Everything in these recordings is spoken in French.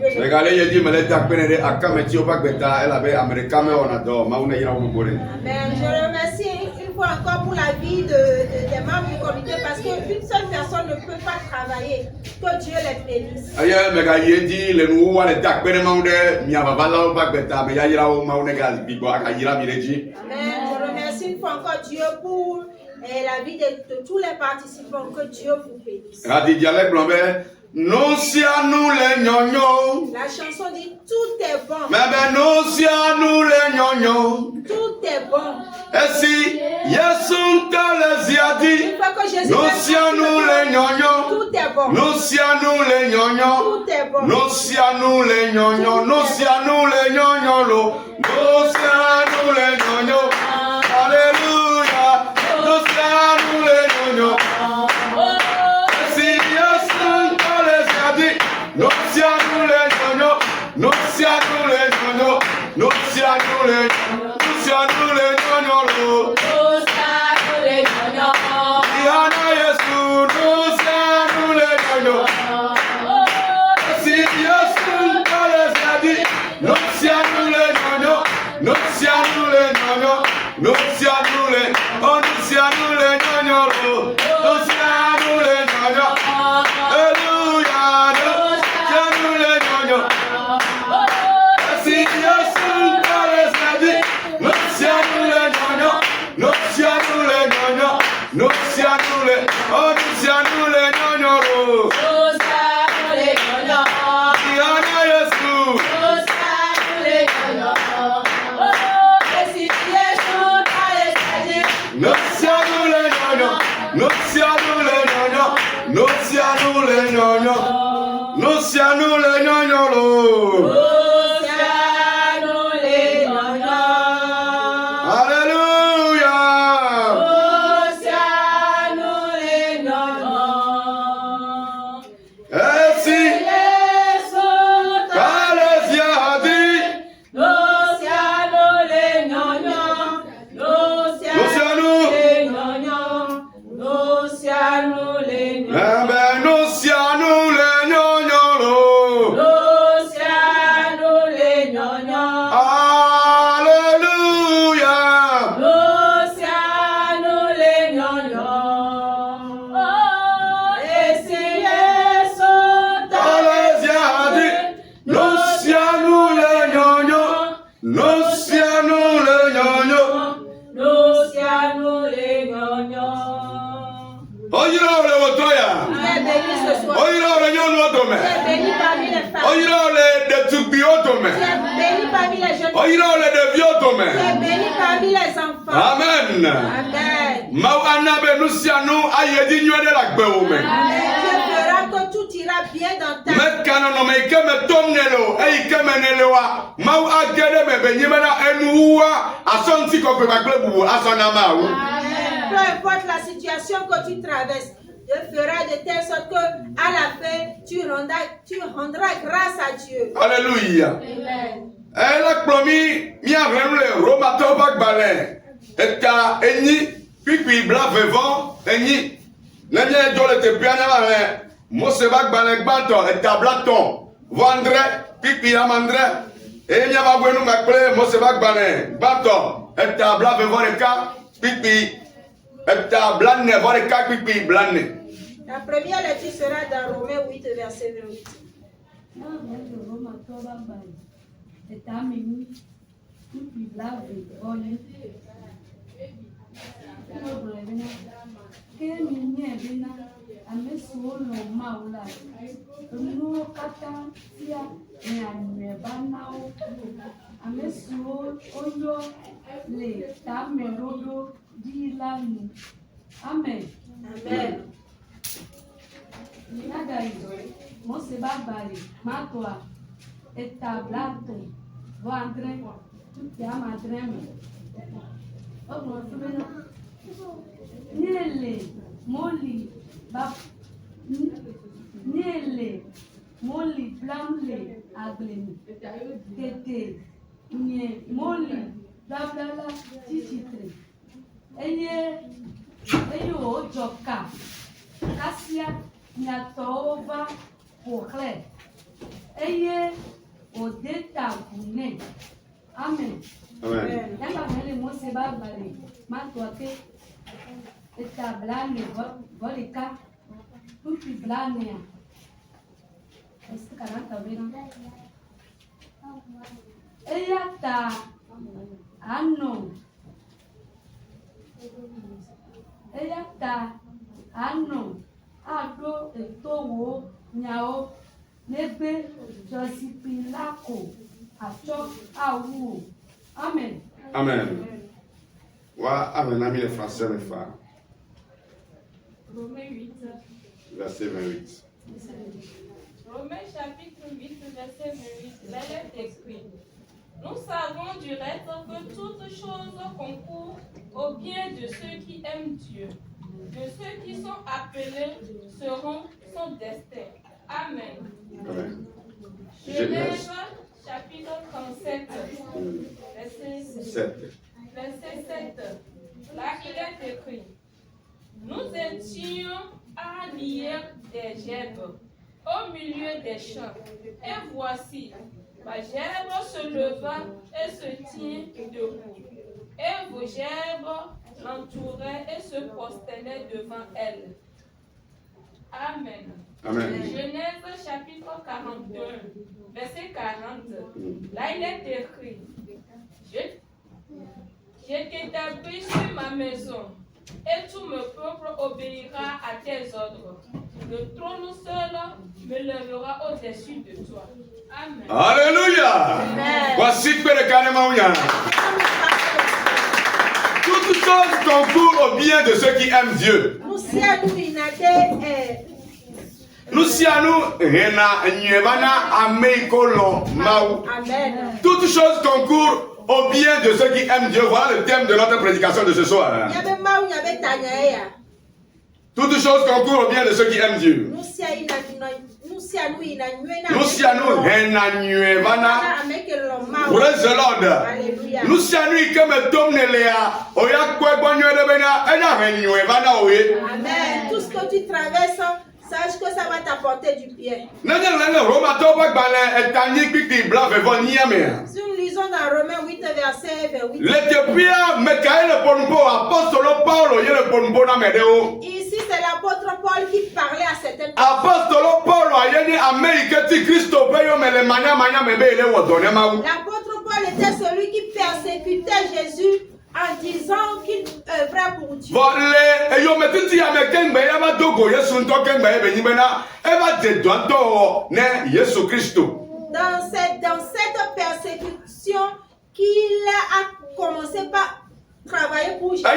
Regardez, il dit, mais elle a peine à Kametio Bagbeta, elle avait américain, mais on adore. Amen. Je remercie une fois encore pour la vie des membres du comité parce qu'une seule personne ne peut pas travailler. Que Dieu les bénisse. Amen. Je remercie une fois encore Dieu pour la vie de tous les participants. Que Dieu vous bénisse. Non, si à nous les gnognos. La chanson dit tout est bon. Mais ben non, si à nous les gnognos. Tout est bon. Et si Yesun te les a dit. Non, si à nous les gnognos. Tout est bon. Non, si à nous les gnognos. Tout est bon. Non, si à nous les gnognos. Non, si à nous les gnognos. Non, si à nous les gnognos. Alléluia. Non, si à nous les gnognos. Non, si à nous les gnognos, non, si à nous les gnognos, non, si à nous les gnognos, non, si à nous les gnognos, non, si à nous les gnognos, Diana Yesu, non, si à nous les gnognos, si Yesu te les a dit, non, si à nous les gnognos, non, si à nous les gnognos, non, si à nous les, oh, non, si à nous les gnognos, non, si à nous les gnognos, Alléluia. Nous si à nous les, oh nous si à nous les gnognos, nous si à nous les gnognos, Diana Yesu, nous si à nous les gnognos, si Yesu t'a les dit, nous si à nous les gnognos, nous si à nous les gnognos, nous si à nous les gnognos, nous si à nous les gnognos, Amen. Amen. Dieu fera que tout ira bien dans ta vie. Peu importe la situation que tu traverses, Dieu fera de telle sorte que à la fin tu rendras grâce à Dieu. Alléluia. Amen. Elle a promis, mia vraiment le romato bagbalé. Et ta eni, pipi blanc vivant, eni. N'enye jole te piana la mose bagbalé banto et ta blaton. Vendre, pipi amandre. Et mia bagwenu makple mose bagbalé banto et ta blanc vivant le cas, pipi. Et ta blanc ne voit le cas, pipi blanc. La première lecture sera dans Romains 8 verset 28. Amen. Amen. Mose babali, matoa, etablato, vandre, tutti amadremo. Niele, moli, niele, moli, blamle, aglemi, tete, nye, moli, blablala, chichitre. Eyo joka, kasia, nyatova, pokle. eye ode tabune. Amen. Amen. Yamba mele mose ba bale matoke eta blane volika tupi blane ya. Est-ce que kana tabena? Eyata ano. Eyata ano. Ado etowo nyao nebe josipilako acho awu. Amen. Amen. Wa amen ami les français les femmes. Romains 8. Verset 28. Romains chapitre 8, verset 28. La lettre écrit. Nous savons du reste que toutes choses concourent au bien de ceux qui aiment Dieu, de ceux qui sont appelés seront son destin. Amen. Amen. Genèse chapitre 37, verset 7. 7. Là, il est écrit. Nous étions à l'hier des gerbes, au milieu des champs. Et voici, ma gerbe se leva et se tient debout. Et vos gerbes l'entouraient et se prosternaient devant elle. Amen. Amen. Genèse chapitre 42, verset 40. Là, il est écrit. Je t'établis sur ma maison, et tout mon peuple obéira à tes ordres. Le trône seul me lèvera au-dessus de toi. Amen. Alléluia. Voici que le canema. Toutes choses concourent au bien de ceux qui aiment Dieu. Toutes choses concourent au bien de ceux qui aiment Dieu. Voilà le thème de notre prédication de ce soir. Toutes choses concourent au bien de ceux qui aiment Dieu. Praise the Lord. Amen. Tout ce que tu traverses, sache que ça va t'apporter du bien. Si nous lisons dans Romains 8, verset 8. Ici, c'est l'apôtre Paul qui parlait à certaines personnes. L'apôtre Paul était celui qui persécutait Jésus en disant qu'il œuvrait pour Dieu. Dans cette persécution qu'il a commencé par travailler pour Jésus.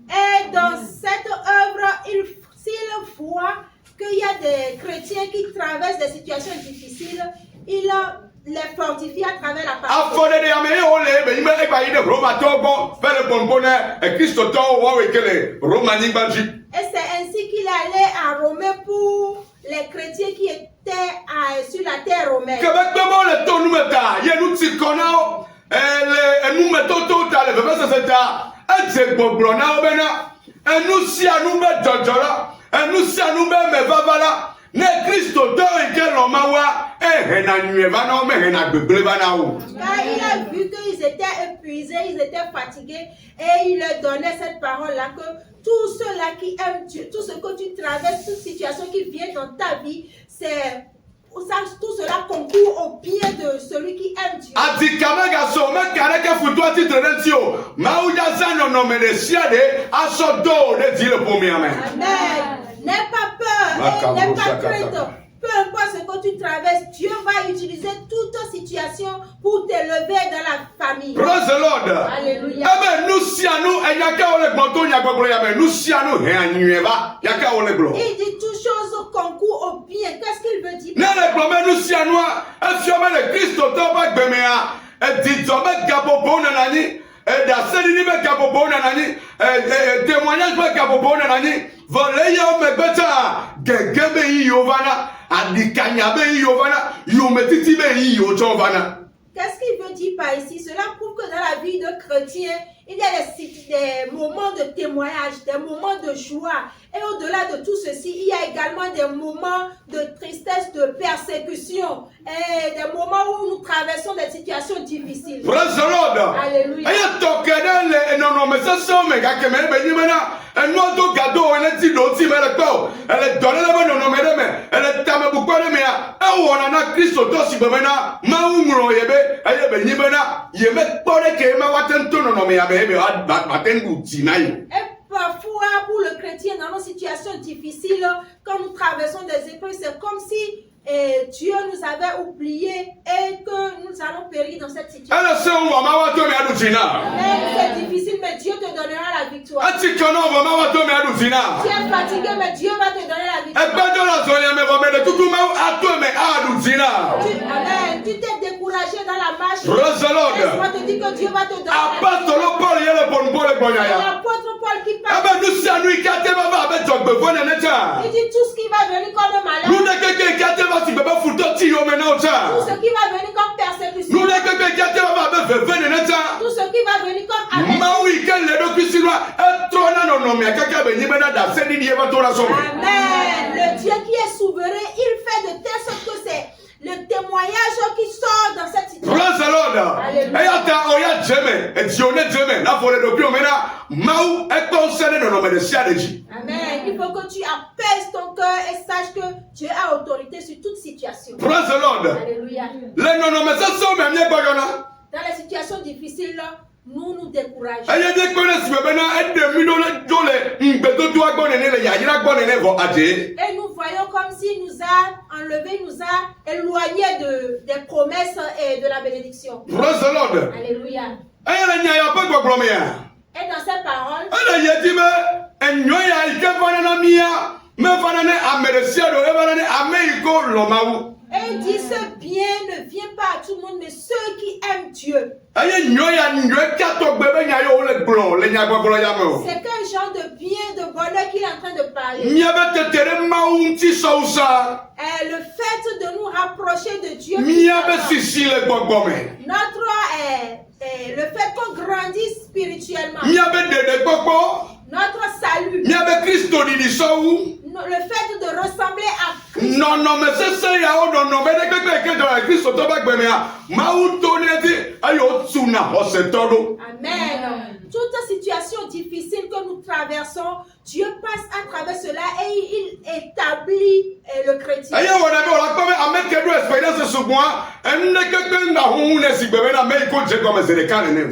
Et dans cette œuvre, s'il voit qu'il y a des chrétiens qui traversent des situations difficiles, il les fortifie à travers la parole. Et c'est ainsi qu'il allait à Rome pour les chrétiens qui étaient sur la terre romaine. Ne Christo Car il a vu qu'ils étaient épuisés, ils étaient fatigués, et il leur donnait cette parole-là que tout ceux-là qui aiment Dieu, tout ce que tu traverses, toute situation qui vient dans ta vie, c'est tout cela concourt au bien de celui qui aime Dieu. Amen. N'aie pas peur, n'aie pas crainte. Peu importe ce que tu traverses, Dieu va utiliser toute situation pour t'élever dans la famille. Praise the Lord. Alléluia. Il dit toutes choses concourent au bien. Qu'est-ce qu'il veut dire? volé yo me beta gegebe yovana adikanya be yovana yo metiti be yovana. Qu'est-ce qu'il veut dire par ici? Cela prouve que dans la vie de chrétien, il y a des moments de témoignage, des moments de joie. Et au-delà de tout ceci, il y a également des moments de tristesse, de persécution. Et des moments où nous traversons des situations difficiles. Praise the Lord. Alléluia. Un autre gado, elle est dit d'autres, mais elle est donnée le nom, elle est tamée beaucoup de mea. Et on a Christ au dos, si vous venez, Maoumro yebe, elle est benibena, yebe, pour les que ma watten ton nom, mais avec batten boutinaï. Et parfois, pour le chrétien, dans nos situations difficiles, quand nous traversons des épreuves, c'est comme si Dieu nous avait oubliés et que nous allons périr dans cette situation. C'est difficile, mais Dieu te donnera la victoire. Tu es fatigué, mais Dieu va te donner la victoire. Amen. Tu t'es découragé dans la marche. Laisse-moi te dire que Dieu va te donner la victoire. L'apôtre Paul qui parle. Il dit tout ce qui va venir comme malheur. Tout ce qui va venir comme persécution. Tout ce qui va venir comme Amen. Le Dieu qui est souverain, il fait de telle sorte que c'est le témoignage qui sort dans cette situation. Amen. Il faut que tu apaises ton cœur et saches que Dieu a autorité sur toute situation. Alléluia. Dans les situations difficiles, nous nous décourageons. Et nous voyons comme s'il nous a enlevé, nous a éloigné des promesses et de la bénédiction. Alléluia. Et dans ces paroles, et il dit ce bien ne vient pas à tout le monde, mais ceux qui aiment Dieu. C'est quel genre de bien, de bonheur qu'il est en train de parler. Le fait de nous rapprocher de Dieu. Le fait qu'on grandisse spirituellement. Notre salut. Le fait de ressembler à Christ. Amen. Toute situation difficile que nous traversons, Dieu passe à travers cela et il établit le chrétien. Tu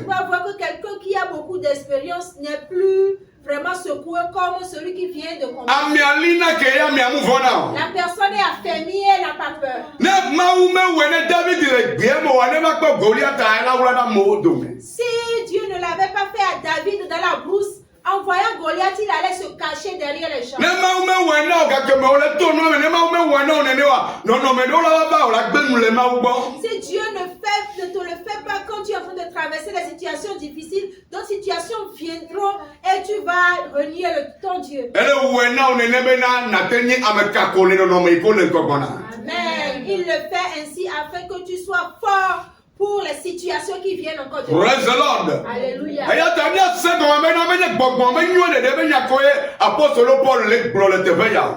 vas voir que quelqu'un qui a beaucoup d'expérience n'est plus vraiment secoué comme celui qui vient de combattre. La personne est affermie, elle n'a pas peur. Si Dieu ne l'avait pas fait à David dans la brousse, en voyant Goliath, il allait se cacher derrière les champs. Si Dieu ne te le fait pas quand tu es en train de traverser les situations difficiles, d'autres situations viendront et tu vas renier ton Dieu. Amen. Il le fait ainsi afin que tu sois fort pour les situations qui viennent encore de Praise the Lord. Alléluia.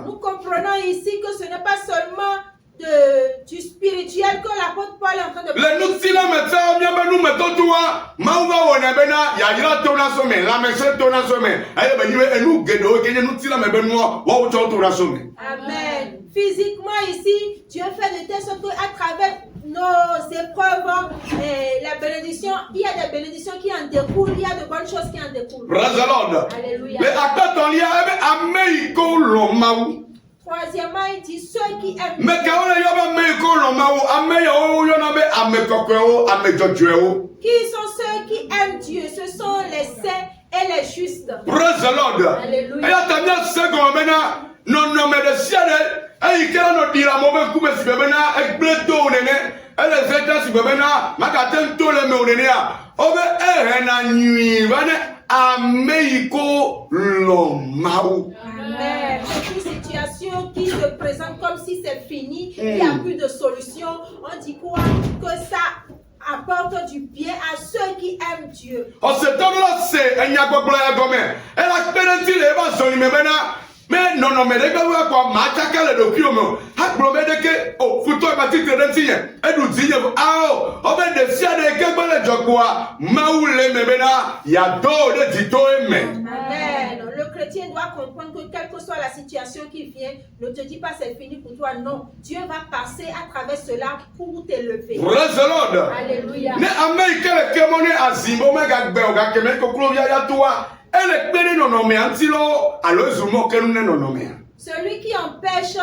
Nous comprenons ici que ce n'est pas seulement du spirituel que l'apôtre Paul est en train de parler. Amen. Physiquement ici, Dieu fait de telle sorte qu'à travers nos épreuves, la bénédiction, il y a des bénédictions qui en découlent, il y a de bonnes choses qui en découlent. Praise the Lord. Alléluia. Troisièmement, il dit ceux qui aiment. Qui sont ceux qui aiment Dieu? Ce sont les saints et les justes. Praise the Lord. Alléluia. ameiko lomau. Amen. C'est une situation qui se présente comme si c'est fini, il n'y a plus de solution. On dit quoi? Que ça apporte du bien à ceux qui aiment Dieu. On se donne là, c'est un yagbogla yagome. Elle a pénétré les vases, on y met maintenant. Mais non, mais les gars, quoi, machaca le document. Hablome de que, oh, foutu à partir de l'intérieur. Et nous disons, ah, oh, mais des siens de quelqu'un de Jokwa, Maoulé, Mebena, Yado, de Tito et Men. Amen. Le chrétien doit comprendre que quelle que soit la situation qui vient, ne te dis pas c'est fini pour toi. Non, Dieu va passer à travers cela pour t'élever. Praise the Lord. Alléluia. Ne Américain, le Kémoné, Azimbo, Megagbe, Ogakeme, Koklovia, Yatua. Elle est pénée non nommée, Antilo, alors Zumo, que nous non nommé. Celui qui empêche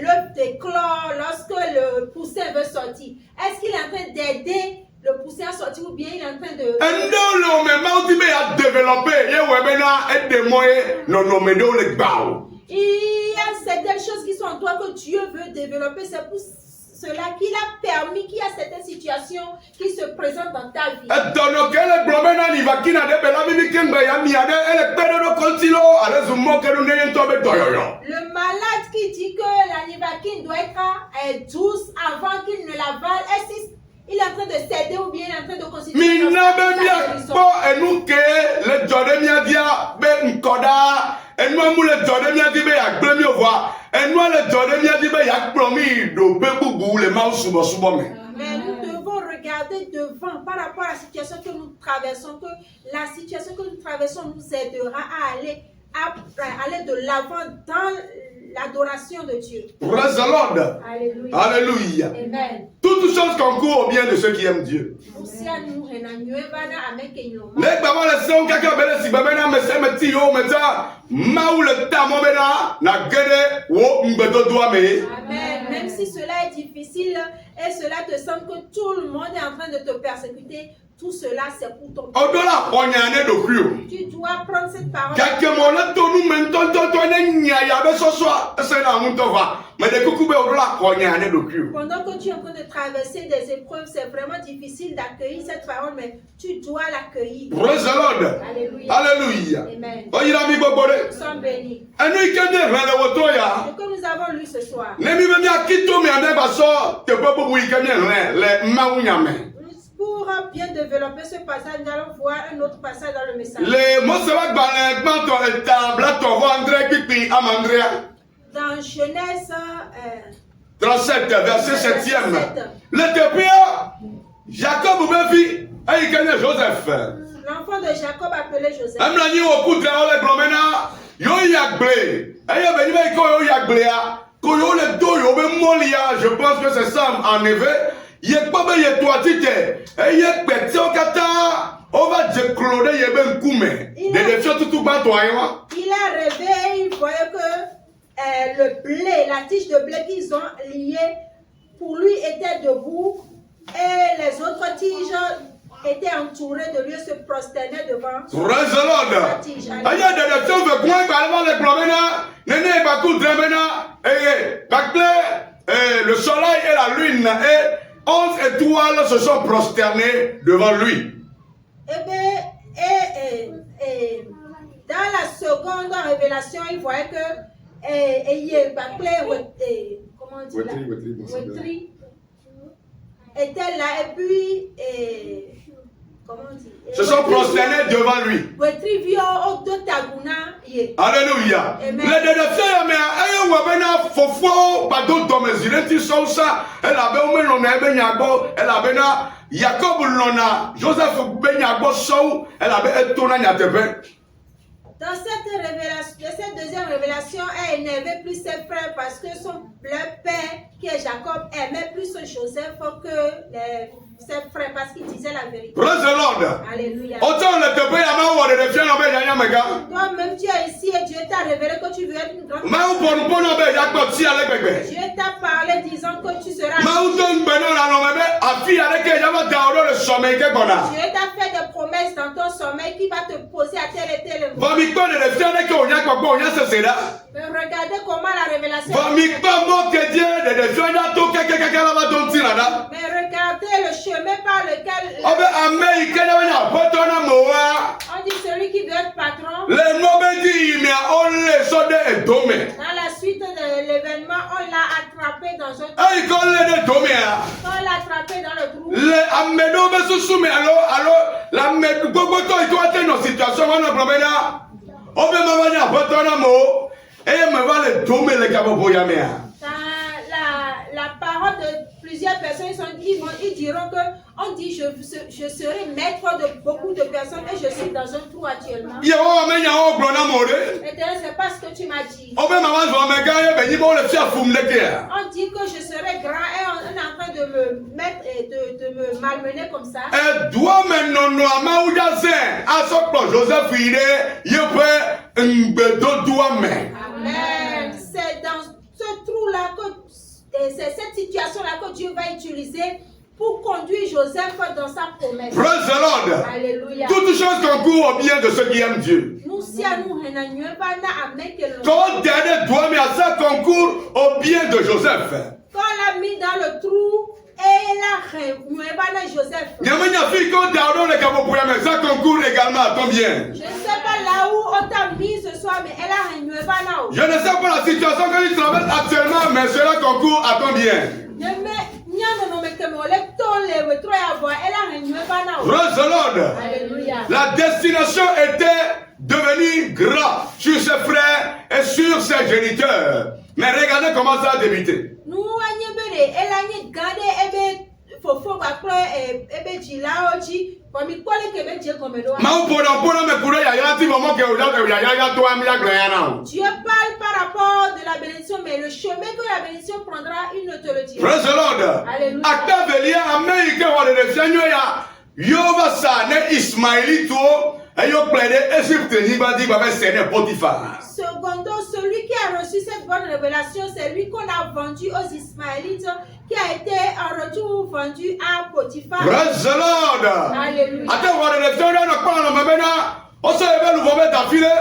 l'œuf d'éclore lorsque le poussin veut sortir, est-ce qu'il est en train d'aider le poussin à sortir ou bien il est en train de... Non, mais Maudibé a développé, et des moyens non nommés dans les barreaux. Il y a certaines choses qui sont en toi que Dieu veut développer, c'est pour cela qu'il a permis qu'il y a certaines situations qui se présentent dans ta vie. Le malade qui dit que la Nivaquine doit être douce avant qu'il ne l'avale, est-ce qu'il est en train de céder ou bien il est en train de considérer mais nous devons regarder devant par rapport à la situation que nous traversons, que la situation que nous traversons nous aidera à aller de l'avant dans l'adoration de Dieu. Praise the Lord. Alléluia. Alléluia. Amen. Toutes choses concourent au bien de ceux qui aiment Dieu. Amen. Même si cela est difficile et cela te semble que tout le monde est en train de te persécuter, tout cela c'est pour ton bien. Tu dois prendre cette parole. Pendant que tu es en train de traverser des épreuves, c'est vraiment difficile d'accueillir cette parole, mais tu dois l'accueillir. Praise the Lord. Alléluia. Alléluia. Amen. Nous Sommes bénis. sommes Ce que nous avons lu ce soir. Pour bien développer ce passage, nous allons voir un autre passage dans le message. Dans Genèse 37, verset 7. Le depuis Jacob oubien et Joseph. l'enfant de Jacob appelé Joseph. Je pense que c'est ça en effet. Il y a pas de toi tite. Et il y a pété au kata. On va déclorer yeben kume. De défier tout bas toi. Il a rêvé et il voyait que le blé, la tige de blé qu'ils ont liée, pour lui était debout et les autres tiges étaient entourées de lui, se prosternaient devant la tige. Il y a des défiants de coin par les promènes. Néné Bakou Dremena. Et le soleil et la lune et 11 étoiles se sont prosternées devant lui. Et dans la seconde révélation, il voyait que Wetri était là et puis se sont prosternés devant lui. Alléluia. Les défiants, mais elle fofo pas d'autres elle avait elle avait Jacob lona Joseph benyabo sou elle avait étonné nyatebe. Dans cette deuxième révélation, elle n'aimait plus ses frères parce que son père, qui est Jacob, aimait plus Joseph que ses frères parce qu'il disait la vérité. Praise the Lord. Alléluia. Autant le te paye à ma voix de défier la meilleure méga. Toi-même, tu es ici et Dieu t'a révélé que tu veux être une grande personne. Dieu t'a parlé disant que tu seras. Dieu t'a fait des promesses dans ton sommeil qui va te poser à tel et tel moment. Mais regardez comment la révélation. Mais regardez le chemin par lequel. On On dit celui qui veut être patron. Le mobedi mais on le sode et domé. Dans la suite de l'événement, on l'a attrapé dans un trou. Ay ko le de domé. On l'a attrapé dans le trou. Le amedo be susume alors la med gogo to ito ate no situation wana problème. On veut m'amener à mo et me va le domé le kabo boyamea. La parole de plusieurs personnes, ils diront que on dit je serai maître de beaucoup de personnes et je suis dans un trou actuellement. Et c'est pas ce que tu m'as dit. On dit que je serai grand et on est en train de me mettre et de me malmener comme ça. Amen. C'est dans ce trou-là que c'est cette situation-là que Dieu va utiliser pour conduire Joseph dans sa promesse. Praise the Lord. Alléluia. Toutes choses concourent au bien de ceux qui aiment Dieu. Quand dernier doigt, mais ça concourt au bien de Joseph. Quand on l'a mis dans le trou, et là, Joseph. Ça concourt également à ton bien. Je ne sais pas là où on t'a mis ce soir, mais elle a renoué pas là. Je ne sais pas la situation que tu traverses actuellement, mais cela concourt à ton bien. Praise the Lord. Alléluia. La destination était devenue grave sur ses frères et sur ses géniteurs. Mais regardez comment ça a débuté. Dieu parle par rapport de la bénédiction, mais le chemin que la bénédiction prendra, il ne te le dira. Praise the Lord. Alléluia. Actavelia Amérique wa de Seigneur ya Yoba sa ne Ismaélito ayo plaidé Égypte ni ba di ba Seigneur Potiphar. Secondo, celui qui a reçu cette bonne révélation, c'est lui qu'on a vendu aux Ismaélites, qui a été en retour vendu à Potiphar. Praise the Lord. Alléluia. Ate wa de Seigneur na kwa na mabena o se ebe lu vobe da file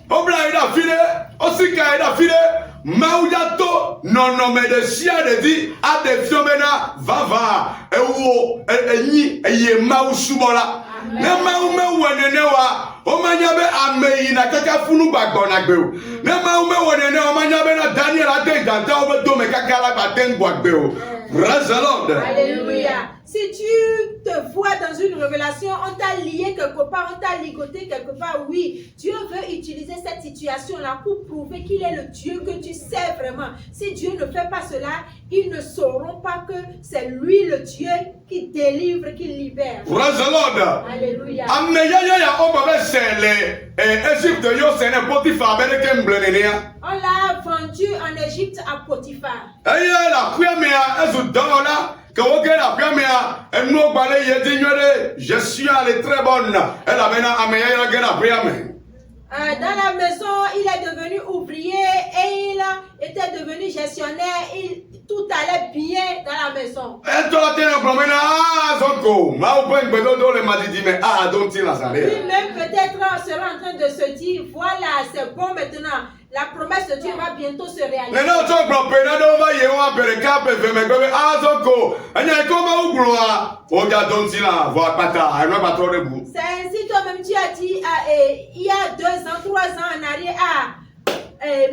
o bla ida file o sika ida file Maudato non nommé de sia de dit à des fiomena vava ewo enyi eye mau subola na mau me wonene wa o manyabe ameyi na kaka funu gbagbo na gbe o na mau me wonene o manyabe na Daniel ate ganta o be do me kaka la baten gbagbe o. Praise the Lord. Alléluia. Si tu te vois dans une révélation, on t'a lié quelque part, on t'a ligoté quelque part, oui, Dieu veut utiliser cette situation-là pour prouver qu'il est le Dieu que tu sais vraiment. Si Dieu ne fait pas cela, ils ne sauront pas que c'est lui le Dieu qui délivre, qui libère. Praise the Lord. Alléluia. On l'a vendu en Égypte à Potiphar. Je suis allé très bonne. Elle a dans la maison, il est devenu ouvrier et il était devenu gestionnaire. Tout allait bien dans la maison. Lui-même peut-être sera en train de se dire, voilà, c'est bon maintenant. La promesse de Dieu va bientôt se réaliser. C'est ainsi toi-même tu as dit il y a 2 ans, 3 ans en arrière,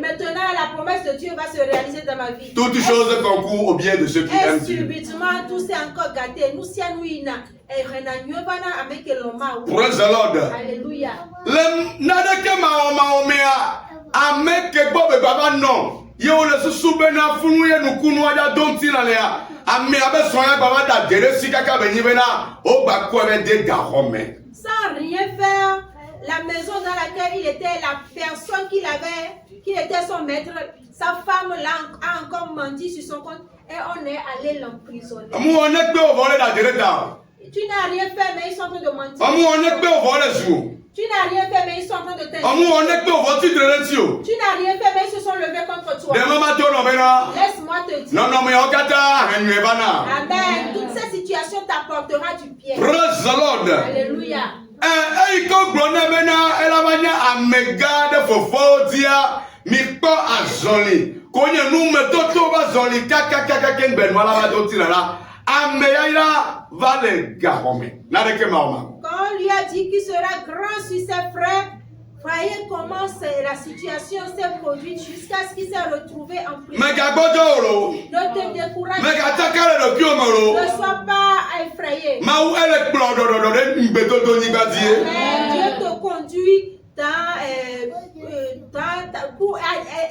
maintenant la promesse de Dieu va se réaliser dans ma vie. Toutes choses concourent au bien de ceux qui aiment Dieu. Subitement tout s'est encore gâté. Nous si nous Praise the Lord. Alléluia. Amen que Bob Baba non. Yo le soubena funu ye nukunu aja donti na lea. Ame abe soya baba da dere sikaka benyi bena o ba ko be de garome. Sans rien faire, la maison dans laquelle il était, la personne qui était son maître, sa femme a encore menti sur son compte et on est allé l'emprisonner. Amu on est pe o volé da dere da. Tu n'as rien fait mais ils sont en train de mentir. Amu on est pe o volé jou. Tu n'as rien fait, mais ils sont en train de t'aider. Tu n'as rien fait, mais ils se sont levés contre toi. Laisse-moi te dire. Non, mais Amen. Toute cette situation t'apportera du bien. Praise the Lord. Alléluia. Quand lui a dit qu'il sera grand sur ses frères. Voyez comment la situation s'est produite jusqu'à ce qu'il s'est retrouvé en prison. Ne te décourage pas. Ne sois pas effrayé. Dieu te conduit pour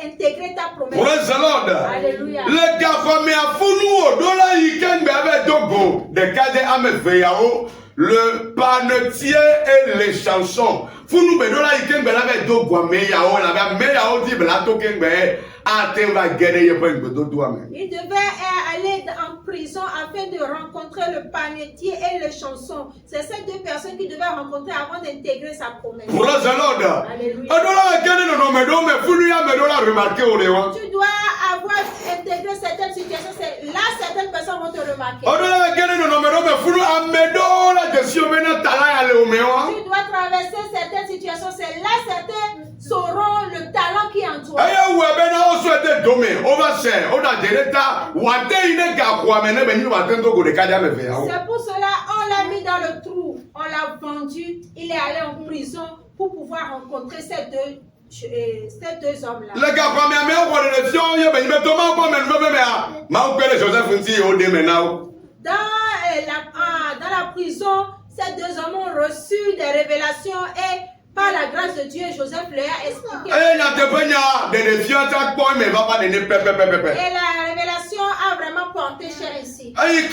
intégrer ta promesse. Praise the Lord. Alléluia. Le gars comme a funu dola yikengbe avec Togo de kade ameveyao le panetier et les chansons. Funu be dola yikengbe avec Togo ameyao la ba meyao di bla tokengbe atemba gene yepengbe do douame. Il devait aller en prison afin de rencontrer le panetier et les chansons. C'est ces deux personnes qu'il devait rencontrer avant d'intégrer sa promesse. Praise the Lord. Alléluia. Adola gene no me do me funu ya me dola remarquer o lewa. Tu dois avoir intégré certaines situations. C'est là certaines personnes vont te remarquer. Adola gene no me do me funu amedola gestion mena tala ya le omewa. Tu dois traverser certaines situations. C'est là certains sauront le talent qui est en toi. Aye ou bena o souhaite domé overshare o da dereta wate ine ga kwa mene be ni wate ndo go de kadia me fe. C'est pour cela on l'a mis dans le trou, on l'a vendu, il est allé en prison pour pouvoir rencontrer ces deux hommes-là. Le gars kwa me o de l'élection ye be ni be to ma kwa me be me a ma o pele Joseph nti o de me na o. Dans la prison, ces deux hommes ont reçu des révélations et par la grâce de Dieu, Joseph leur a expliqué. Et la révélation a vraiment porté cher ici. Alléluia.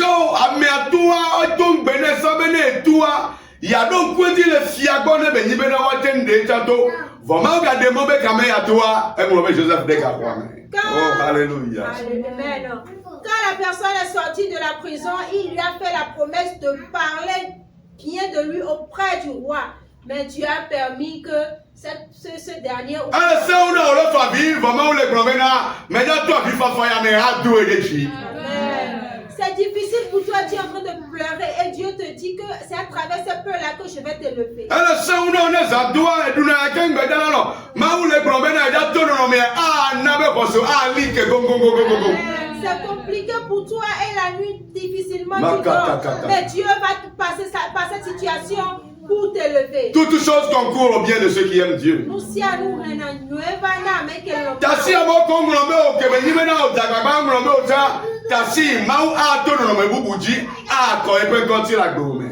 Quand la personne est sortie de la prison, il lui a fait la promesse de parler bien de lui auprès du roi. Mais Dieu a permis que ce dernier... C'est difficile pour toi, tu es en train de pleurer et Dieu te dit que c'est à travers ces pleurs-là que je vais te lever. C'est compliqué pour toi et la nuit difficilement tu dors. Mais Dieu va te passer par cette situation pour te lever. Toutes choses concourent au bien de ceux qui aiment Dieu.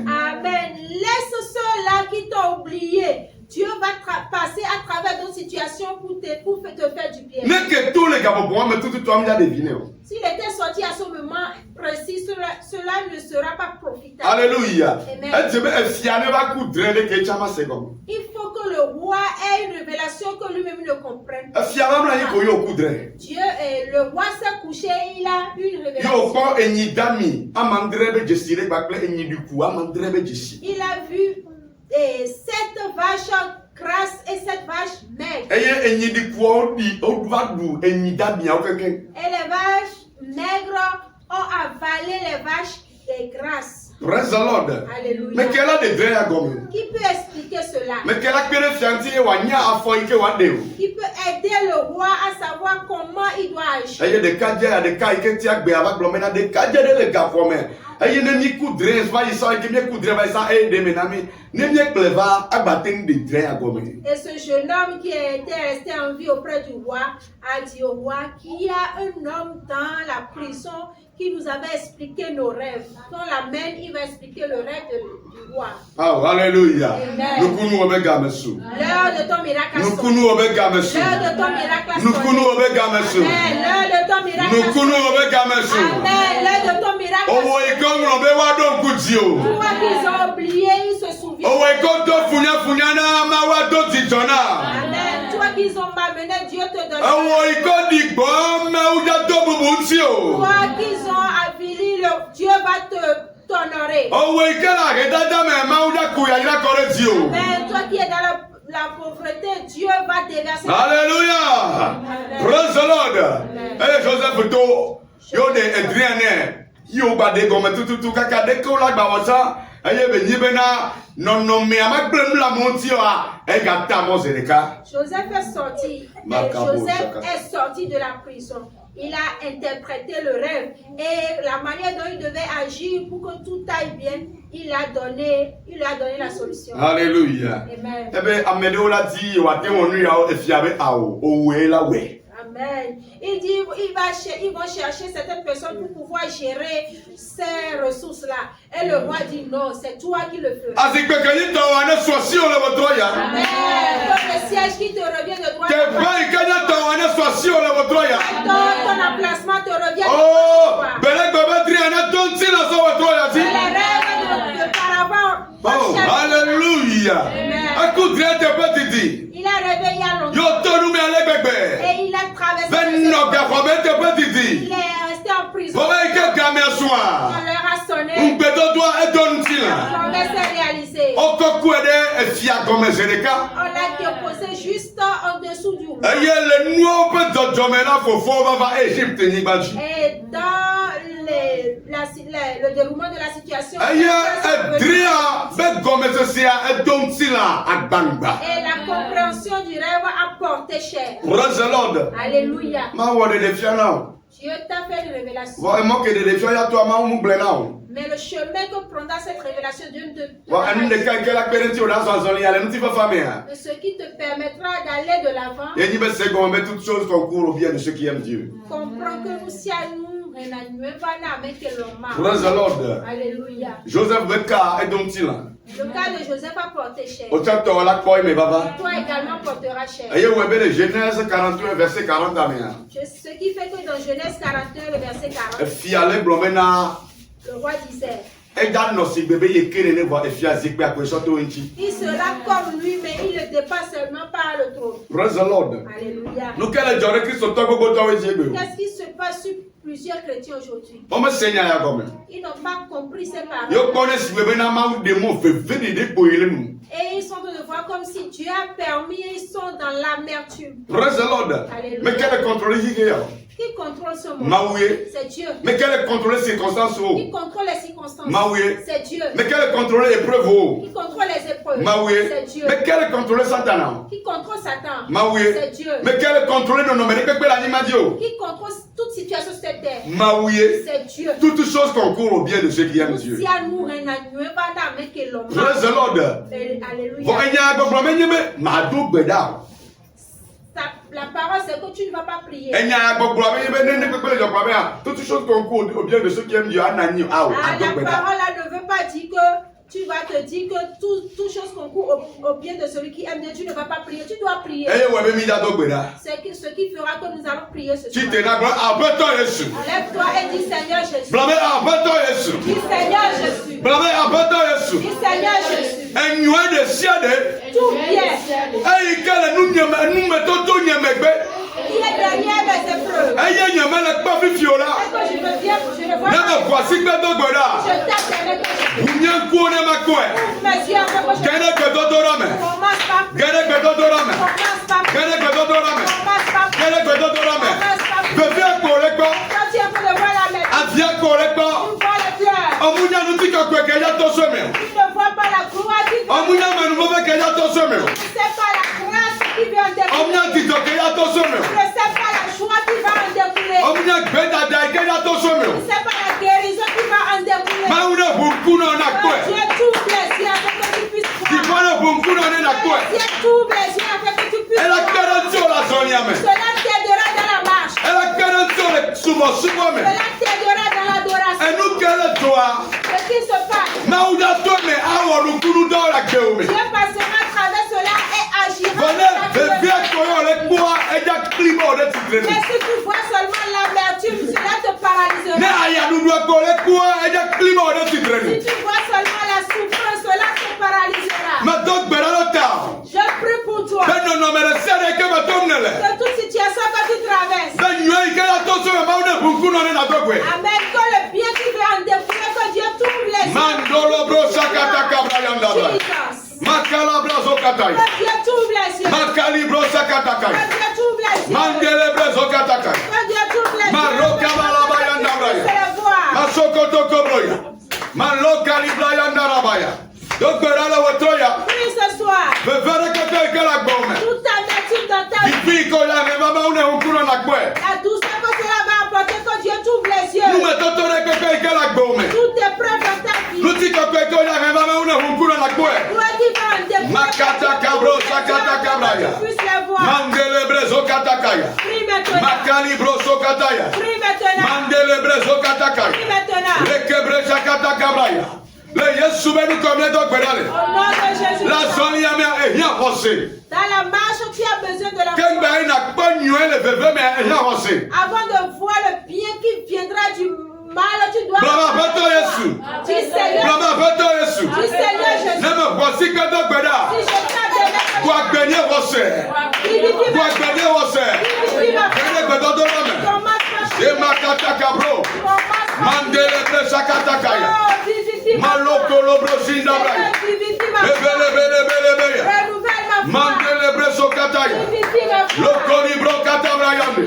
Amen. Laisse ceux-là qui t'ont oublié. Dieu va passer à travers d'autres situations pour te faire du bien. S'il était sorti à ce moment précis, cela ne sera pas profitable. Alléluia. Amen. Il faut que le roi ait une révélation que lui-même ne comprenne. Dieu, le roi s'est couché, il a une révélation. Il a vu 7 vaches grasses et 7 vaches maigres. Et les vaches maigres ont avalé les vaches grasses. Praise the Lord. Alléluia. Mais quelle a des vrais à gomme? Qui peut expliquer cela? Mais quelle a que le fiantier ou anya a foïke ou adéo? Qui peut aider le roi à savoir comment il doit agir? Il y a des cadres, des cas qui tiennent avec l'homme, des cadres, des gars pour moi. Il y a des coups de drain, il y a des coups de drain, ça aide mes amis. Et ce jeune homme qui était resté en vie auprès du roi a dit au roi qu'il y a un homme dans la prison qui nous avait expliqué nos rêves. Quand on l'amène, il va expliquer le rêve du roi. Oh, alléluia. L'heure De de ton miracle a sonné. L'heure de ton miracle a sonné. Amen. L'heure de ton miracle a sonné. Amen. L'heure de ton miracle a sonné. Toi qu'ils ont oublié, ils se souviennent. Amen. Toi qu'ils ont malmené, Dieu te donne. Toi qu'ils ont avili, Dieu va t'honorer. Amen. Toi qui es dans la pauvreté, Dieu va déverser. Alléluia. Praise the Lord. Hey, Joseph, yo de Adrienne, yo ba de gomme tout kaka de ko la ba wasa. Aye be nyibena non me amagbem la montio a e gata mo zereka. Joseph est sorti. Joseph est sorti de la prison. Il a interprété le rêve et la manière dont il devait agir pour que tout aille bien. il lui a donné la solution. Alléluia. Amen. Eh bien, Amédéo l'a dit, on va Amen. Il dit, ils vont chercher certaines personnes pour pouvoir gérer ces ressources-là. Et le roi dit non, c'est toi qui le feras. Amen. Comme le siège qui te revient de droite. Ton emplacement te revient de droite. Les rêves de paravant. Oh, alléluia. Il a rêvé il y a longtemps. Et il a traversé. Il est resté en prison. On leur a sonné. La promesse est réalisée. On l'a déposé juste en dessous du roi. Et dans le déroulement de la situation, et la compréhension du rêve a porté cher. Alléluia. Dieu t'a fait une révélation. Mais le chemin que prendra cette révélation, Dieu ne te ce qui te permettra d'aller de l'avant. Comprends que nous si à nous. Alléluia. Joseph Beka est donc il. Le cas de Joseph a porté cher. Toi également portera cher. Genèse 41, verset 40. Ce qui fait que dans Genèse 41, le verset 40, le roi disait, il sera comme lui, mais il ne dépasse seulement par le trône. Praise the Lord. Alléluia. Qu'est-ce qui se passe sur plusieurs chrétiens aujourd'hui? Ils n'ont pas compris ces paroles. Et ils sont de voir comme si Dieu a permis, ils sont dans l'amertume. Praise the Lord. Alléluia. Mais quel contrôle qui contrôle ce monde? C'est Dieu. Mais quel contrôle les circonstances? Qui contrôle les circonstances? C'est Dieu. Mais quel contrôle les épreuves? Qui contrôle les épreuves? C'est Dieu. Mais quel contrôle Satan? Qui contrôle Satan? C'est Dieu. Mais quel contrôle qui contrôle toute situation sur cette terre? C'est Dieu. Toutes choses concourent au bien de ceux qui aiment Dieu. Praise the Lord. Alléluia. La parole, c'est que tu ne vas pas prier. Toutes choses concourent au bien de ceux qui aiment Dieu. La parole là ne veut pas dire que tu vas te dire que toute chose concourt au bien de celui qui aime Dieu. Tu ne vas pas prier, tu dois prier. C'est ce qui fera que nous allons prier ce soir. Lève-toi et dis Seigneur Jésus. Dis Seigneur Jésus. Dis Seigneur Jésus. Tout bien. Qui est derrière mes épreuves. Et que je me viens, je ne vois pas. Je tape avec mes yeux avec ouvre les yeux. Nous mettons ton école qui est la gomme. Toutes tes preuves dans ta vie. Nous disons que quelqu'un a vraiment une honte dans la couette. Toi qui vas en dépôt. Makata kabro sakata kabraya. Tu puisses les voir. Mandele brezo katakaya. Prie maintenant. Makali broso kataya. Prie maintenant. Mandele brezo katakaya. Prie maintenant. Lekebre sakata kabraya. Le Yesu benu combien de gbedale. Au nom de Jésus. La zone yame rien avancé. Dans la marche, tu as besoin de la Ken ba ina pas nué le bébé mais rien avancé. Avant de voir le bien qui viendra du mal, tu dois. Bravo beto Yesu. Dis Seigneur. Bravo beto Yesu. Dis Seigneur Jésus. Ne me voici que de gbeda. Si je t'ai Kwa gbenye vose. donné. Kwa gbenye vose. Gbenye gbedo do me. E makata kabro. Mandele bre sakata kaya. Maloko lobro sinda braya. Ebele bele bele bele. Mandele bre sokataya. Loko libro katabrayande.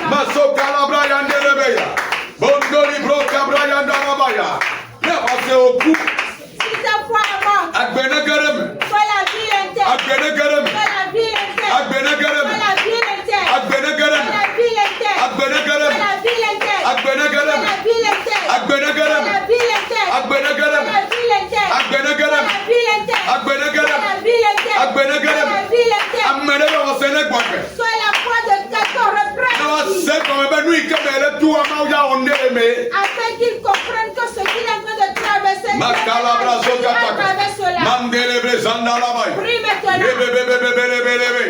Masoka la brayande lebeya. Bondo libro kabrayanda rabaya. Ne ose oku. Si ta foi est morte, Agbene gereme. sois la vie interne. Agbene gereme. Sois la vie interne. Agbene gereme. Sois la vie interne. Agbene Sois gereme. la vie interne. Agbene Sois gereme. la vie interne. Agbene Sois gereme. la vie interne. Agbene Sois gereme. la vie interne. Agbene Sois gereme. la vie interne. Agbene Sois gereme. la vie interne. Agbene Sois gereme. la vie interne. Agbene Sois gereme. la vie interne. Amene be ose ne gbagbe. Sois la foi de quelqu'un, Na wa reprends. se ko be nu ikemele tu ama ya onde me. Afin qu'ils comprennent que ce qu'il est en train de traverser, Makala brazo il va kataka. traverser cela. Mandele bre zanda rabaya. Prie maintenant. Bebebebebebebebe.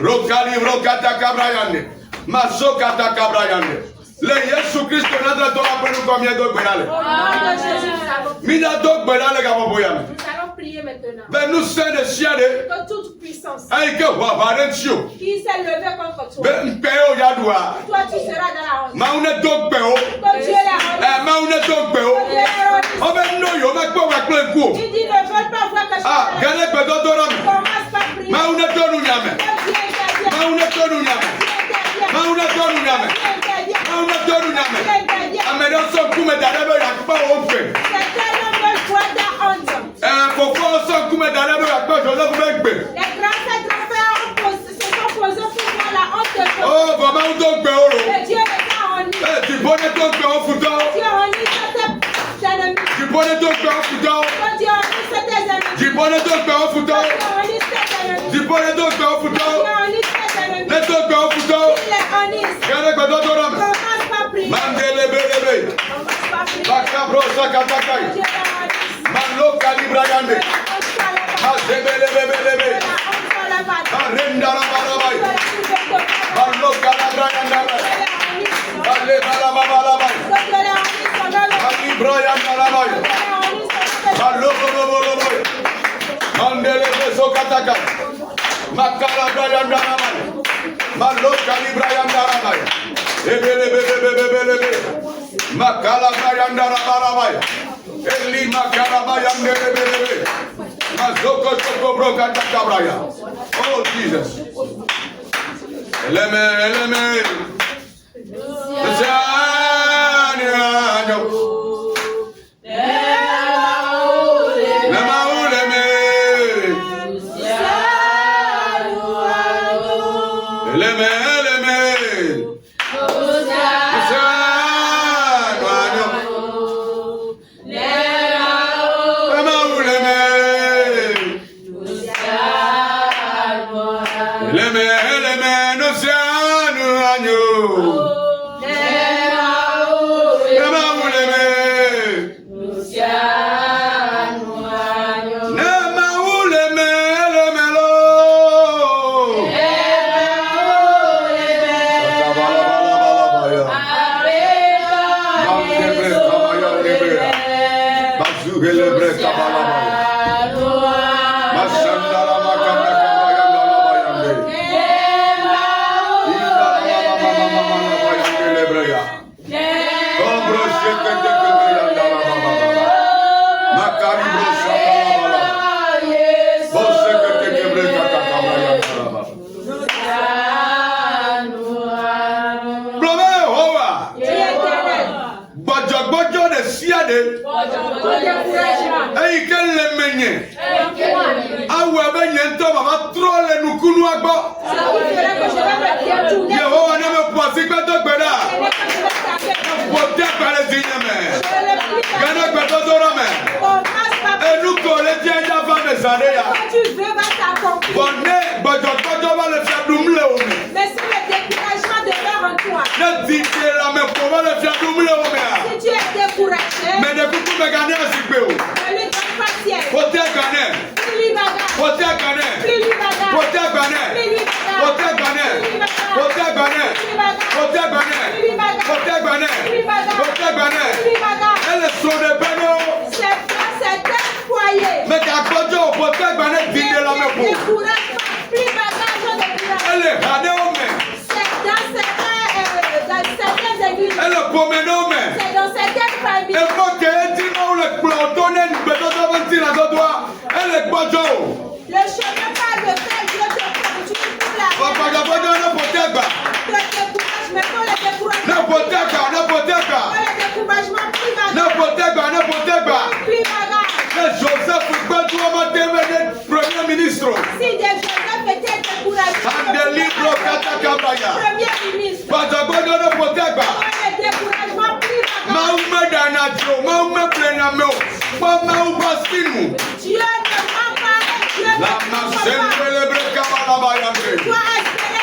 Rokali rokata kabrayande. Masokata kabrayande. Le Yesu Kristo nadra to apenu combien de gbedale. Au nom de Jésus, nous allons prier. Mina do gbedale ga boboyame. Nous allons prier maintenant. Ben nous saint de siade. Que toute puissance Ay ke wa barentio. qui s'est levée contre toi, Ben peo yadua. toi tu seras dans la honte. Maune do gbeo. Que Dieu la honte. Maune do gbeo. Que Dieu la honte. O ben no yo ma gbo wa plan ku. Tu dis ne veulent pas voir que je Ah, suis gane gbedo do ram. Commence par prier. Maune do nu nyame. Que Dieu intervienne. Maune do nu nyame. Dieu intervienne. Maune do nu nyame. Dieu intervienne. Maune do nu nyame. Dieu intervienne. Amedo so kume dalebe yakpa ofe. Certains ne veulent voir ta honte. Fofo so kume dalebe yakpa Joseph begbe. Les grands-pères se sont posés pour voir la honte de Dieu. Oh, vraiment do gbe oro. Et Dieu les a honnis. Tu bonne do gbe ofuto. Dieu honnit tes ennemis. Tu bonne do gbe ofuto. Que Dieu honnisse tes ennemis. Tu bonne do gbe ofuto. Que Dieu honnisse tes ennemis. Tu bonne do gbe ofuto. Dieu honnisse tes ennemis. Le do gbe ofuto. Il les honnisse. Gane gbedo do ram. Commence par prier. Mandele belebe. Commence par prier. Bakabro sakatakaya. Dieu les honnisse. Malo kalibra yande. Que la honte soit là-bas. Mazebelebelebe. Que la honte soit là-bas. Arenda la barabai. Que la honte soit là-bas. Malo kalabra yanda. Que Dieu les honnisse. Ale balabalabai. Que Dieu les honnisse au nom de Jésus. Kalibra yanda labai. Que Dieu les honnisse au nom de Jésus. Malo bolobolobai. Mandele beso kataka. Makala yanda labai. Malo kalibra yanda labai. Ebelebelebelebe. Makala yanda labai. Eli makala yanda lebelebe. Mazoko soko broka takabraya. Oh Jesus. Eleme. Commence par Et nous collons bien avant mes années. quand tu veux va t'accomplir. Mais si le découragement demeure en toi, si tu es découragé, Mais ne peux pas gagner un ne peu. lui donne pas siège. Faut gagner. Plus lui bagarre. Faut gagner. Plus lui bagarre. Faut gagner. Plus lui bagarre. Faut gagner. Faut gagner. Faut gagner. Faut gagner. Faut gagner. Elle sont des bénéaux. C'est dans certains foyers. Mais qu'à côté, faut gagner vite la main pour. Découragement, plus bagarre, je décourage. Elle est radée au main. C'est dans certaines églises. Elle est promenée au main. C'est dans certaines familles. Il faut que tu m'as le planton et nous mettons devant la doigt. Elle est pas Joe. Le chemin par lequel Dieu te prend, tu peux la Faut pas gagner le découragement, pour le découragement. n'importe quoi. Pour le découragement, plus bagarre. Plus bagarre. Joseph Premier ministre. Si des Joseph étaient découragés, Premier ministre. pour le découragement, plus bagarre. Dieu ne ment pas. Dieu ne ment pas. Tu dois espérer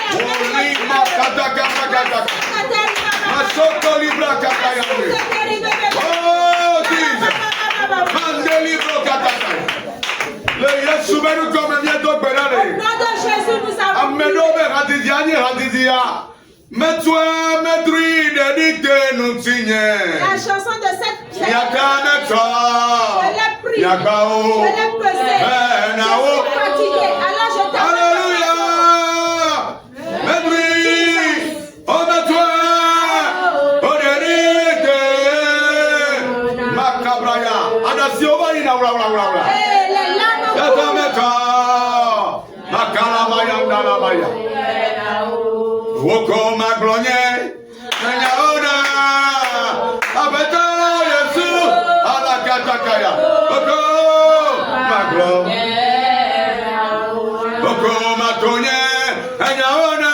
Le Yesu menu comme bientôt Au nom de Jésus, nous avons Ameno be hadidia. Mets-toi, maîtrise, dédicté, nous signe. la chanson de cette pièce. Yakaneta. Je l'ai pris. Yakao. Je l'ai pesé. Je Nao. suis fatigué. Alors je t'appelle. Alléluia. Maîtrise. Oh, mets-toi. Oh, dédicté. Macabraya. Adasio, ina, Et les larmes Yakameka. Makalamaya, Dalamaya. Woko maglonye, Nanyaona, Abeta Yesu, Alakatakaya. Woko maglonye, Woko matonye, Nanyaona,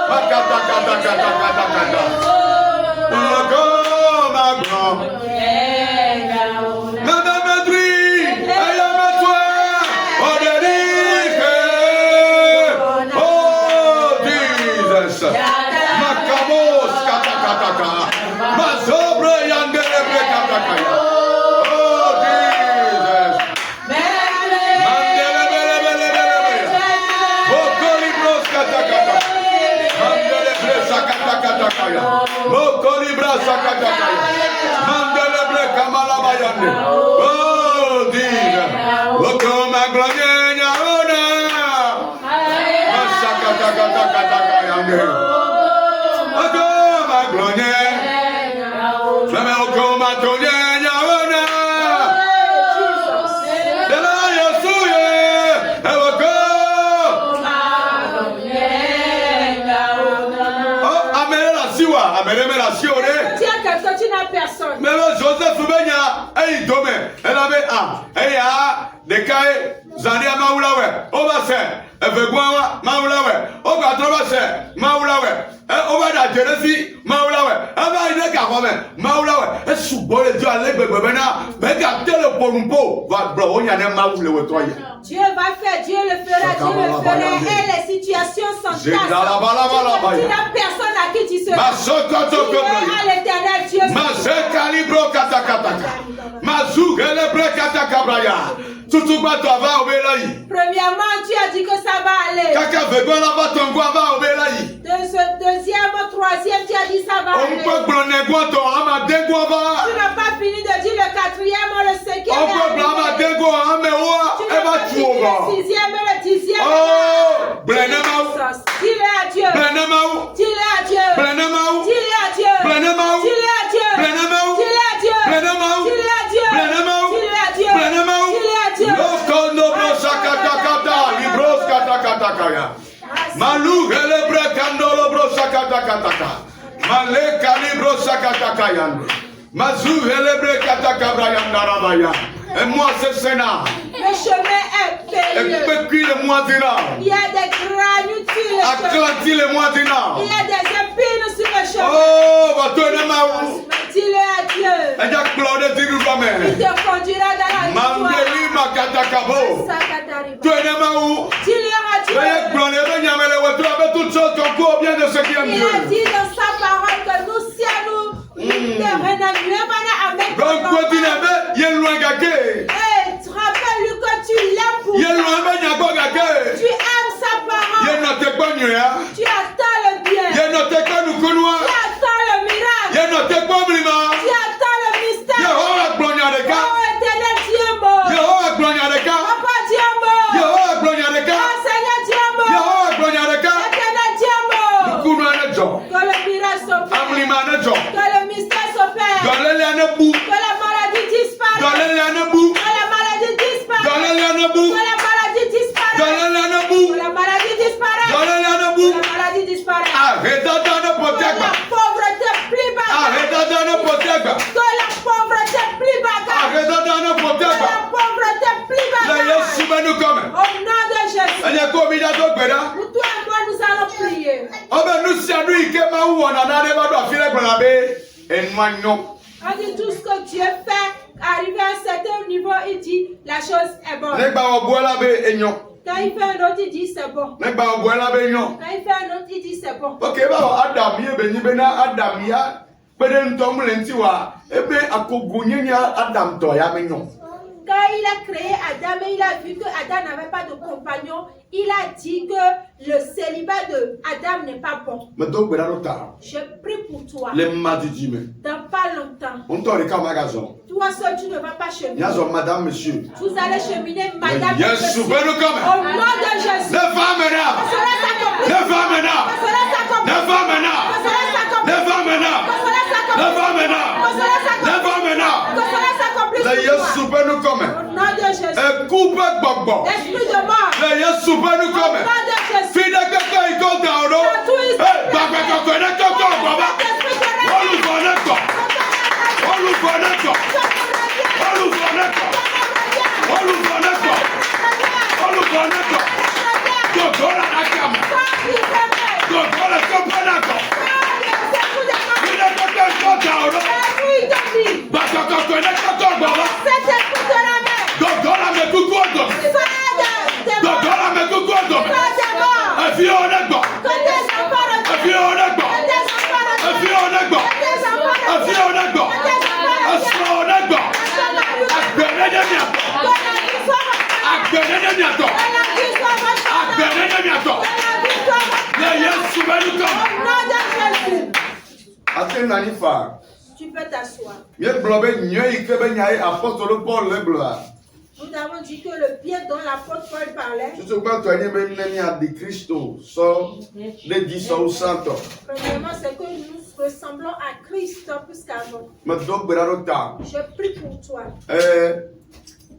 Makatakatakatakatakata. Woko maglonye. Tu n'as personne. Mais Joseph Benya, hey dome, elle avait hey de kai Zania Maulawe, Obase, Evegwa Maulawe, Ogatrobase, Maulawe, Obada Jeresi, Maulawe, Ava Idekahome, Maulawe, et Soubole Dieu à l'Ebebena, Bega le Pompo, va broyer un maoule au toyer. Dieu va faire, Dieu le fera, Dieu le fera, et les situations sont tasses. Tu n'as personne à qui tu seras. Tu es à l'éternel Dieu. Calibro katakataka. Mazou gelebre katakabraya. Tutuba tava obelayi. Premièrement, tu as dit que ça va aller. Kaka vegola va tongwa va obelayi. Deuxième, troisième, tu as dit ça va aller. On peut prendre to ama dengwa va. Tu n'as pas fini de dire le quatrième ou le cinquième. On peut prendre dengwa ame wa Tu e n'as va pas dit le tuoga. sixième et le dixième. Oh, blenemaou. Dis-le à Dieu. Blenemaou. Dis-le à Dieu. Blenemaou. Dis-le à Dieu. Blenemaou. Dis-le à Dieu. Blenemaou. Dis-le à Dieu. Blenemaou. Dis-le à Dieu. Blenemaou. Dis-le à Dieu. Blenemaou. Dis-le à Dieu. Lokono broshakatakata, libros katakatakaya. Malou elebre kandolo broshakatakataka. Maleka libro shakatakaya. Mazou elebre katakabrayandarabayà. Et moi c'est Sénat. Le chemin est Et périlleux. puis le moisina. Il y a des granules sur le chemin. Atlanti le moisina. Il y a des épines sur le chemin. Oh, va tourner ma roue. Dis-le à Dieu. Elle a clôturé du Il domaine. te conduira dans la Mandeli victoire. Makatakabo. Sakatariba. Tu es Nemaou. Dis-le à Tu es Dieu. clôturé, tu avec toutes choses qui courent bien de ceux qui aiment Il Dieu. a dit dans sa parole que nous siano Donc, continue, il y a loin gagé. tu rappelles que tu l'aimes pour Il y a toi. loin gagé. Tu aimes sa Il y a parole. notre connu, hein. Tu attends le bien. Il y a notre connu, couloir. Tu attends le Il y miracle. a notre compliment. Tu attends le Il y mystère. a un gloire de cas. Oh, éternel Dieu Il y bon. a un gloire de cas. Papa Dieu Il y bon. a un gloire de cas. Oh, Seigneur Dieu Il y bon. a un gloire de cas. Éternel Dieu bon. Couloir de John. Que le miracle s'opère. Amlima de John. Que le mystère s'opère. Dans les liens de boue. Que la maladie disparaisse. Dans les liens de boue. Que la maladie disparaisse. Dans les liens de boue. Que la maladie disparaisse. Dans les liens de boue. Que la maladie disparaisse. Dans les liens de Que boue. la maladie disparaisse. Arrête dans le Que potaga. la pauvreté plus bas. Arrête dans le potaga. Que la pauvreté plus bas. Arrête dans le Que potaga. la pauvreté plus bas. La Yesu va nous comme. Au nom de Jésus. Elle est comme il a d'autres bédas. Pour toi et moi, nous allons prier. Oh ben nous si à lui qui est ma ou on en a des badou à filer pour la baie. Et moi non. On dit tout ce que Dieu fait, arrivé à un certain niveau, il dit la chose est bonne. N'est pas au bois la baie et non. Quand il fait un autre, il dit c'est bon. N'est pas au bois la baie non. Quand il fait un autre, il dit c'est bon. Ok bah Adam yé ben bena Adam ya. Peden tom lenti wa. Ebe akogunye ni Adam to ya men non. Quand il a créé Adam et il a vu que Adam n'avait pas de compagnon, il a dit que le célibat de Adam n'est pas bon. Mais donc ben là ta. Je prie pour toi. Les madi dit mais. Dans pas longtemps, On t'aurait le magasin. toi seul tu ne vas pas cheminer. Yazo madame monsieur. Vous allez cheminer, madame. Yes, et monsieur. super nous comme. Au nom de Jésus. Ne va maintenant. Cela s'accomplit. Ne va maintenant. Cela s'accomplit. Ne va maintenant. Cela s'accomplit. Ne va maintenant. Cela s'accomplit. Ne va maintenant. Cela s'accomplit. Ne va maintenant. Cela s'accomplit. La Yesu super nous comme. Au nom de Jésus. Et coupe gbogbo. Esprit de mort. La Yesu super nous Au comme. nom de Jésus. Fide kaka iko dauro. Eh, baba kaka ne kaka baba. Olu boneko. Olu boneko. Olu boneko. Olu boneko. Olu boneko. Dokora akama. Dokora kompanako. Fide kaka iko dauro. Baba kaka ne kaka baba. Dokora me kukodo. Dokora me kukodo. Efi onegbo. Efi onegbo. Efi onegbo. Efi onegbo. Esmo onegbo. Agbẹ̀rẹ̀ ní àtọ̀. Agbẹ̀rẹ̀ ní àtọ̀. Agbẹ̀rẹ̀ ní àtọ̀. Le Yesu bẹ̀rù kọ́. Ate nani fa. Tu peux t'asseoir. Miye gblɔ be nyɔe yi ke be nya ye apɔstolo Paul le gblɔa. Nous avons dit que le bien dont l'apôtre Paul parlait, Tutu gbãtɔ nye be ne mia di Kristo sɔ ne di sɔwu sãtɔ. premièrement, c'est que nous ressemblons à Christ plus qu'avant. Medo gbe ɖa ɖo ta. Je prie pour toi.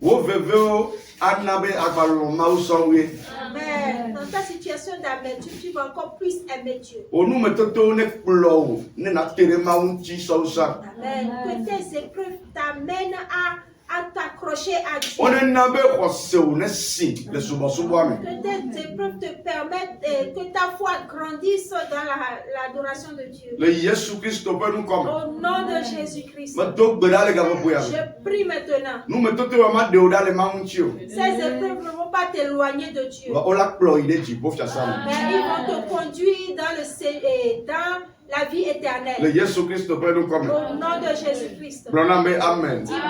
Wo vevewo ana be agbalɔ mawu sɔwoe. Mais dans ta situation d'amertume, tu vas encore plus aimer Dieu. Wo numetotowo ne kplɔ wo ne na te ɖe mawu ŋuti sɔwu sã. Amen. Que tes épreuves t'amènent à t'accrocher à Dieu. Wo ne na be xɔsewo ne si le subɔsubɔa me. Que tes épreuves te permettent que ta foi grandisse dans l'adoration de Dieu. Le Yesu Kristo ƒe nukɔme. Au nom de Jésus-Christ, Medo gbe ɖa le gaƒoƒoa me. je prie maintenant. Numetotowo ma ɖe wo ɖa le mawu ŋuti o. Ces épreuves ne vont pas t'éloigner de Dieu. Wo la kplɔ yi ɖe dziƒo fiasa me. Mais ils vont te conduire dans la vie Le éternelle. Yesu Kristo ƒe nukɔme. Au nom de Jésus-Christ. Gblɔ na be amen. Dis-moi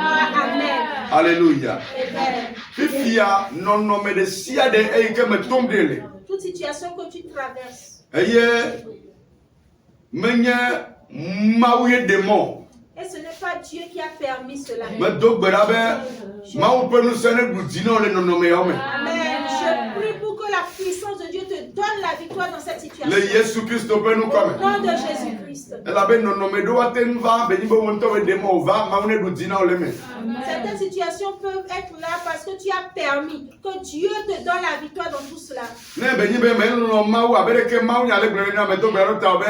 Amen. Alléluia. Amen. Fifia nɔnɔme ɖe sia ɖe eyi ke me tom ɖe le. Toute situation que tu traverses. Eye menye mawu ye ɖe mɔ. Et ce n'est pas Dieu qui a permis cela. Medo gbe ɖa be mawu ƒe ŋusẽ ne ɖu dzi na wo le nɔnɔme yawo me. Amen. Je prie pour que la puissance de Dieu te donne la victoire dans cette situation. Le Yesu Kristo ƒe Au nukɔme. nom de Jésus-Christ. Elabe nɔnɔme ɖewo ate nu va be nyi be wo ŋutɔ be ɖe mɔ o va mawu ne ɖu dzi na wo le me. Certaines situations peuvent être là parce que tu as permis que Dieu te donne la victoire dans tout cela. Ne be nyi be melɔlɔ mawu abe ɖeke mawu nya le gblɔ ne ame to gbe ɖo ta o be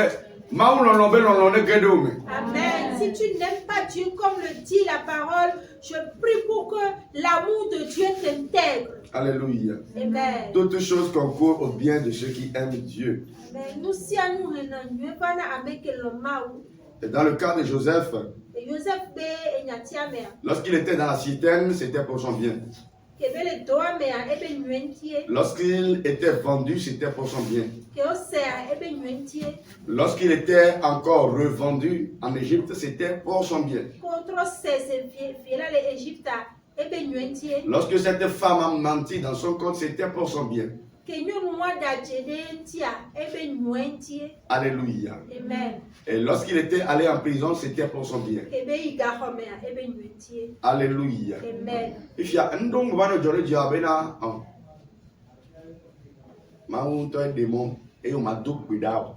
mawu lɔlɔ be lɔlɔ ne ge ɖe wo me. Amen. Si tu n'aimes pas Dieu comme le dit la parole, je prie pour que l'amour de Dieu t'intègre. Alléluia. Amen. Toutes choses concourent au bien de ceux qui aiment Dieu. Amen. Nous si à nous renouer pas na avec le mal. Et dans le cas de Joseph, Joseph B. Enyatiamea. Lorsqu'il était dans la citerne, c'était pour son bien. Kebele doamea ebe nuentie. Lorsqu'il était vendu, c'était pour son bien. Keosea ebe nuentie. Lorsqu'il était encore revendu en Égypte, c'était pour son bien. Contre 16 viela le Égypte ebe nuentie. Lorsque cette femme a menti dans son compte, c'était pour son bien. Kenyon moi d'ajede tia ebe nuentie. Alléluia. Amen. Et lorsqu'il était allé en prison, c'était pour son bien. Kebe igahomea ebe nuentie. Alléluia. Amen. If you are ndong bano jole jabena maou to démon et on m'a tout beda.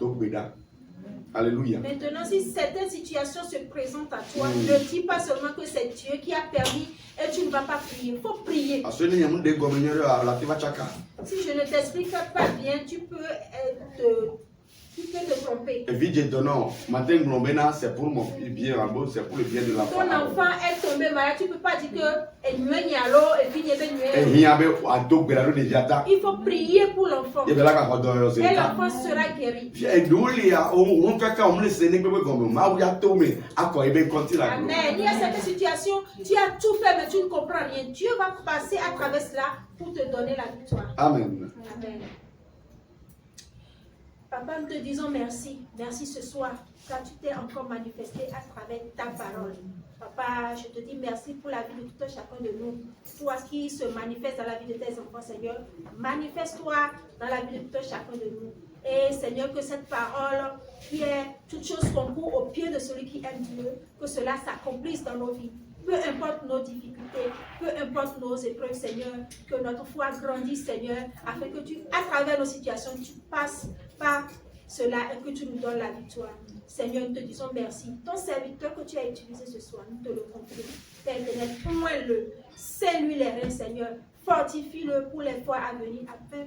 Alléluia. Maintenant, si certaines situations se présentent à toi, ne dis pas seulement que c'est Dieu qui a permis et tu ne vas pas prier. Il faut prier. Si je ne t'explique pas bien, tu peux te tromper. C'est pour mon bien, c'est pour le bien de l'enfant. Ton enfant est tombé malade, tu ne peux pas dire que il faut prier pour l'enfant. Et l'enfant sera guéri. Amen. Il y a cette situation, tu as tout fait, mais tu ne comprends rien. Dieu va passer à travers cela pour te donner la victoire. Amen. Amen. Papa, nous te disons merci. Merci ce soir, car tu t'es encore manifesté à travers ta parole. Papa, je te dis merci pour la vie de tout un chacun de nous. Toi qui se manifeste dans la vie de tes enfants, Seigneur, manifeste-toi dans la vie de tout un chacun de nous. Et Seigneur, que cette parole, qui est toute chose concourt au pied de celui qui aime Dieu, que cela s'accomplisse dans nos vies. Peu importe nos difficultés, peu importe nos épreuves, Seigneur, que notre foi grandisse, Seigneur, afin que tu, à travers nos situations, tu passes par cela et que tu nous donnes la victoire. Seigneur, nous te disons merci. Ton serviteur que tu as utilisé ce soir, nous te le confions. Père éternel, point-le, scelle-lui les reins, Seigneur, fortifie-le pour les fois à venir, afin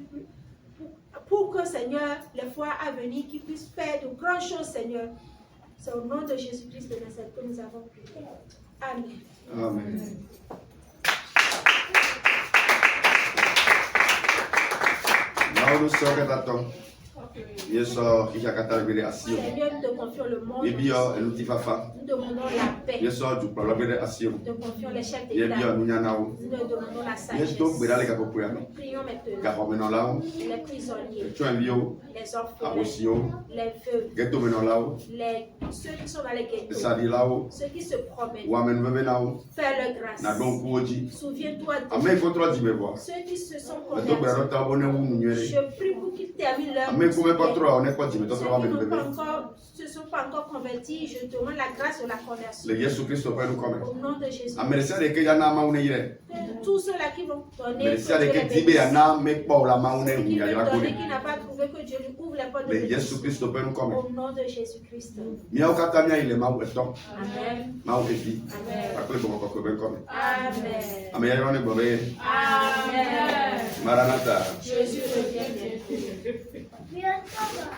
pour que, Seigneur, les fois à venir, qu'il puisse faire de grandes choses, Seigneur. C'est au nom de Jésus-Christ de Nazareth que nous avons prié. Amen. Amen. Now, Seigneur, nous te confions le monde. Nous demandons la paix. Nous te confions les chefs d'État. Nous te demandons la sagesse. Nous prions maintenant les prisonniers, les orphelins, les veuves, ceux qui sont dans les ghettos, ceux qui se promènent. Fais-leur grâce. Souviens-toi de ceux qui se sont convertis. Je prie pour qu'ils terminent leur vie. Ceux qui ne se sont pas encore convertis, je demande la grâce de la conversion. Au nom de Jésus. Tous ceux-là qui vont donner, qui n'a pas trouvé que Dieu lui ouvre les portes de bénédiction. Au nom de Jésus-Christ. Amen. Amen. Amen. Maranatha. Jésus revient bientôt.